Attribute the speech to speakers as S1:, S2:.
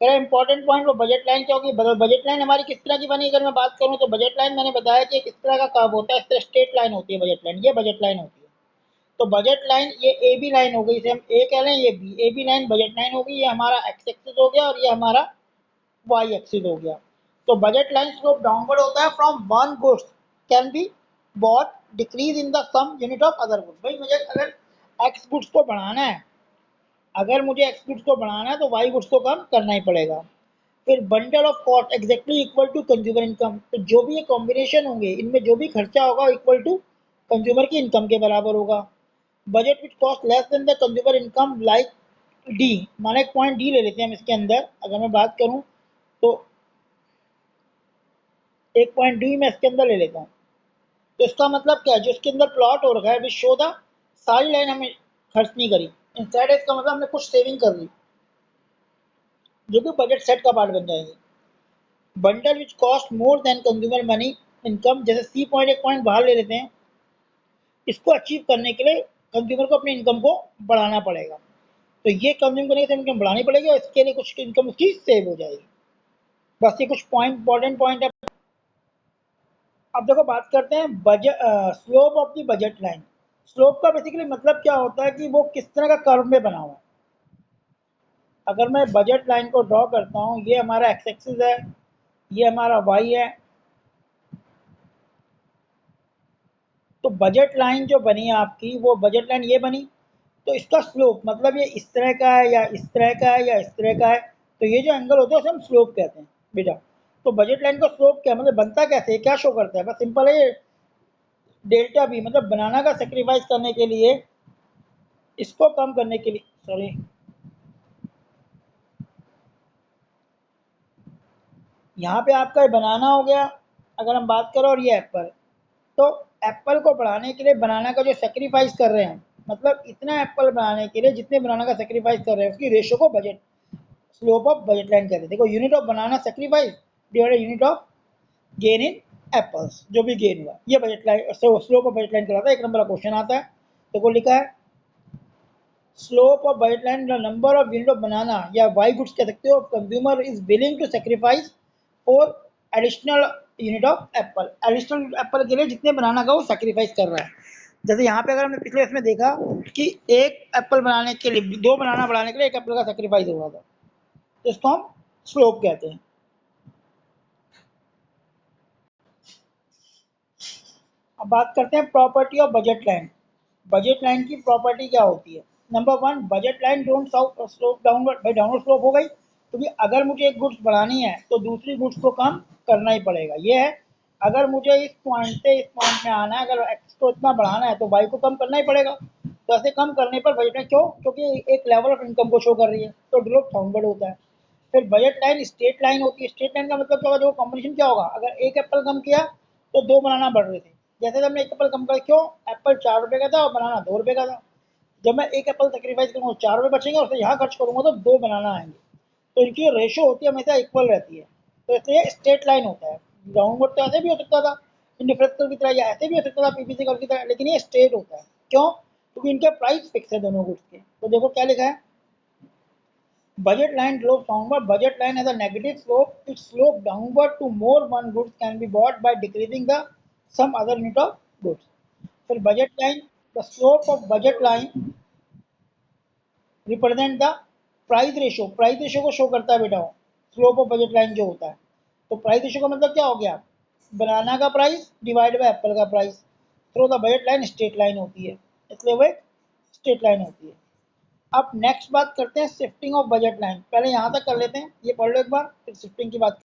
S1: मेरा important point वो budget line क्या होगी। बजट लाइन हमारी किस तरह की बनी, अगर मैं बात करूं तो बजट लाइन मैंने बताया कि किस तरह का कर्व होता है, इस तरह स्ट्रेट लाइन होती है बजट लाइन, ये बजट लाइन होती है। तो बजट लाइन ये ए बी लाइन हो गई, इसे हम ए कह लें, ये B, A B line budget line होगी, ये हमारा एक्स एक्सिस हो गया और ये हमारा वाई एक्सिस हो गया। तो बजट लाइन स्लोप डाउनवर्ड होता है from one goods can be bought decrease in the some unit of other goods. भाई मुझे अगर एक्स गुड्स को बढ़ाना है, अगर मुझे एक्स गुड्स को बढ़ाना है तो वाई गुड्स को कम करना ही पड़ेगा। फिर bundle of cost exactly equal to consumer income, तो जो भी ये कॉम्बिनेशन होंगे इनमें जो भी खर्चा होगा इक्वल टू कंज्यूमर की इनकम के बराबर होगा। Budget which cost less than the consumer income like D, माना एक पॉइंट डी ले लेते हैं हम इसके अंदर, अगर मैं बात करूं तो एक पॉइंट डी में इसके अंदर ले लेता हूं। तो इसका मतलब क्या है, जो इसके अंदर प्लॉट हो रखा है विच शो द सारी लाइन हमें खर्च नहीं करी, इंस्टेड इसका मतलब हमने कुछ सेविंग कर ली जो कि बजट सेट का पार्ट बन जाएगी। Bundle which cost more than consumer money income, जैसे सी पॉइंट एक पॉइंट बाहर ले लेते हैं, इसको अचीव करने के लिए कंज्यूमर को अपनी इनकम को बढ़ाना पड़ेगा। तो ये कंज्यूम करने से इनकम बढ़ानी पड़ेगी और इसके लिए कुछ इनकम उसकी सेव हो जाएगी। बस ये कुछ पॉइंट इंपॉर्टेंट पॉइंट है। अब देखो बात करते हैं budget slope of the budget line. Slope का बेसिकली मतलब क्या होता है कि वो किस तरह का कर्व में बना हुआ है। अगर मैं बजट लाइन को ड्रॉ करता हूँ, ये हमारा एक्स एक्सिस है, ये हमारा वाई है, तो बजट लाइन जो बनी है आपकी, वो बजट लाइन ये बनी, तो इसका स्लोप मतलब ये इस तरह का है या इस तरह का है या इस तरह का है, तो ये जो एंगल होता है उसे हम स्लोप कहते हैं बेटा। तो बजट लाइन का स्लोप क्या मतलब बनता कैसे है, क्या शो करता है, बस सिंपल है, ये डेल्टा बी मतलब बनाना का सेक्रीफाइस करने के लिए, इसको कम करने के लिए, सॉरी यहाँ पे आपका बनाना हो गया अगर हम बात करें, और ये एप्पल, तो एप्पल को बढ़ाने के लिए बनाना का जो सेक्रीफाइस कर रहे हैं, मतलब इतना एप्पल बनाने के लिए जितने बनाना का सेक्रीफाइस कर रहे हैं, उसकी रेशो को budget slope of budget line कहते हैं। देखो unit of banana sacrifice divided unit of gain in apples, जो भी गेन हुआ ये budget line slope of budget line कहलाता है। एक नंबर का क्वेश्चन आता है, देखो लिखा है slope of budget line number of unit of banana या वाई गुड्स कह सकते हो, consumer is willing to sacrifice for additional unit of apple, additional apple के लिए जितने बनाना का वो सेक्रीफाइस कर रहा है। जैसे यहाँ पे अगर हमने पिछले इसमें देखा कि एक एप्पल बनाने के लिए, दो बनाना बढ़ाने के लिए एक एप्पल का सेक्रीफाइस हो रहा था, तो इसको हम स्लोप कहते हैं। अब बात करते हैं property of budget line. Budget line की प्रॉपर्टी क्या होती है। Number one, budget line don't slope downward, भाई डाउनवर्ड स्लोप हो गई, क्योंकि अगर मुझे एक गुड्स बढ़ानी है तो दूसरी गुड्स को कम करना ही पड़ेगा, ये है। अगर मुझे इस पॉइंट से इस पॉइंट में आना है, अगर एक्स को इतना बढ़ाना है तो वाई को कम करना ही पड़ेगा। तो ऐसे कम करने पर बजट लाइन क्यों, क्योंकि एक लेवल ऑफ इनकम को शो कर रही है, तो ड्रॉप डाउनवर्ड होता है। फिर बजट लाइन स्ट्रेट लाइन होती है। स्ट्रेट लाइन का मतलब क्या होगा, जो कॉम्बिनेशन क्या होगा, अगर एक एप्पल कम किया तो दो बनाना बढ़ रहे थे, जैसे हमने एक एप्पल कम कर, क्यों, एप्पल 4 रुपए का था और बनाना 2 रुपए का था, जब मैं एक एप्पल सेक्रीफाइस करूँगा 4 रुपए बचेंगे और यहाँ खर्च करूंगा तो दो बनाना आएंगे, तो इनकी रेशो होती है हमेशा इक्वल रहती है। तो इसलिए स्ट्रेट लाइन होता है। डाउनवर्ड तो ऐसे भी हो सकता था इंडिफरेंस कर्व की तरह, या ऐसे भी हो सकता था पीपीसी कर्व की तरह, लेकिन ये स्ट्रेट होता है। क्यों, क्योंकि इनके प्राइस फिक्स है दोनों गुड्स के। तो देखो क्या लिखा है, budget line slopes downward. Budget line has a negative slope. Its slope downward to more one goods can be bought by decreasing the some other unit of goods. So budget line, the slope of budget line represent the price ratio, price ratio को show करता है बेटा वो, slope of budget line जो होता है। तो price ratio का मतलब क्या हो गया, बनाना का प्राइस डिवाइड बाय एप्पल का price. Through the budget line straight line होती है, इसलिए वो स्ट्रेट लाइन होती है। अब नेक्स्ट बात करते हैं शिफ्टिंग ऑफ बजट लाइन। पहले यहाँ तक कर लेते हैं, ये पढ़ लो एक बार, फिर शिफ्टिंग की बात